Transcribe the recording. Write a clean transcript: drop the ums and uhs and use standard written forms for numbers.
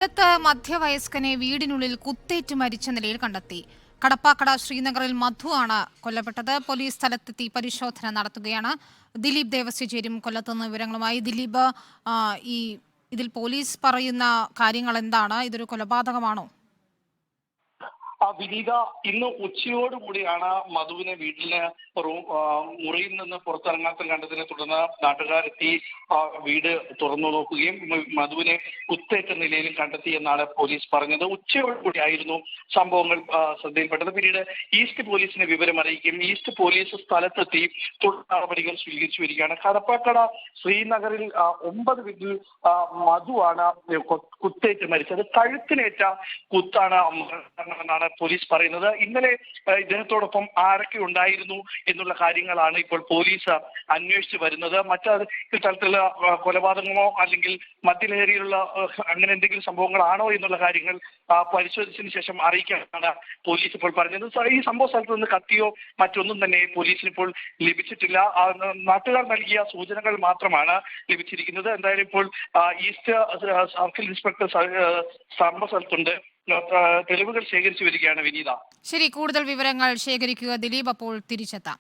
മധ്യവയസ്കനെ വീടിനുള്ളിൽ കുത്തേറ്റ് മരിച്ച നിലയിൽ കണ്ടെത്തി. കടപ്പാക്കട ശ്രീനഗറിൽ മധു ആണ് കൊല്ലപ്പെട്ടത്. പോലീസ് സ്ഥലത്തെത്തി പരിശോധന നടത്തുകയാണ്. ദിലീപ് ദേവസ്യ ചേരും കൊല്ലത്തുനിന്ന് വിവരങ്ങളുമായി. ദിലീപ്, ഈ ഇതിൽ പോലീസ് പറയുന്ന കാര്യങ്ങൾ എന്താണ്? ഇതൊരു കൊലപാതകമാണോ? വിനീത, ഇന്ന് ഉച്ചയോടുകൂടിയാണ് മധുവിനെ വീട്ടിലെ മുറിയിൽ നിന്ന് പുറത്തിറങ്ങാത്ത കണ്ടതിനെ തുടർന്ന് നാട്ടുകാരെത്തി വീട് തുറന്നു നോക്കുകയും മധുവിനെ കുത്തേറ്റ നിലയിലും കണ്ടെത്തി എന്നാണ് പോലീസ് പറഞ്ഞത്. ഉച്ചയോടുകൂടിയായിരുന്നു സംഭവങ്ങൾ ശ്രദ്ധയിൽപ്പെട്ടത്. പിന്നീട് ഈസ്റ്റ് പോലീസിനെ വിവരം അറിയിക്കുകയും ഈസ്റ്റ് പോലീസ് സ്ഥലത്തെത്തി തുടർ നടപടികൾ സ്വീകരിച്ചു വരികയാണ്. കടപ്പാക്കട ശ്രീനഗറിൽ 9 വീട്ടിൽ മധുവാണ് കുത്തേറ്റ് മരിച്ചത്. കഴുത്തിനേറ്റ കുത്താണ് എന്നാണ് പോലീസ് പറയുന്നത്. ഇന്നലെ ഇദ്ദേഹത്തോടൊപ്പം ആരൊക്കെ ഉണ്ടായിരുന്നു എന്നുള്ള കാര്യങ്ങളാണ് ഇപ്പോൾ പോലീസ് അന്വേഷിച്ചു വരുന്നത്. മറ്റു തരത്തിലുള്ള കൊലപാതകമോ അല്ലെങ്കിൽ മദ്യലഹരിയിലുള്ള അങ്ങനെ എന്തെങ്കിലും സംഭവങ്ങളാണോ എന്നുള്ള കാര്യങ്ങൾ പരിശോധിച്ചതിന് ശേഷം അറിയിക്കാനാണ് പോലീസ് ഇപ്പോൾ പറഞ്ഞത്. ഈ സംഭവ സ്ഥലത്ത് നിന്ന് കത്തിയോ മറ്റൊന്നും തന്നെ പോലീസിന് ഇപ്പോൾ ലഭിച്ചിട്ടില്ല. നാട്ടുകാർ നൽകിയ സൂചനകൾ മാത്രമാണ് ലഭിച്ചിരിക്കുന്നത്. എന്തായാലും ഇപ്പോൾ ഈസ്റ്റ് സർക്കിൾ ഇൻസ്പെക്ടർ സംഭവ സ്ഥലത്തുണ്ട്. തെളിവുകൾ ശേഖരിച്ചു വരികയാണ് വിനീത. ശരി, കൂടുതൽ വിവരങ്ങൾ ശേഖരിക്കുക ദിലീപ്. അപ്പോൾ തിരിച്ചെത്താം.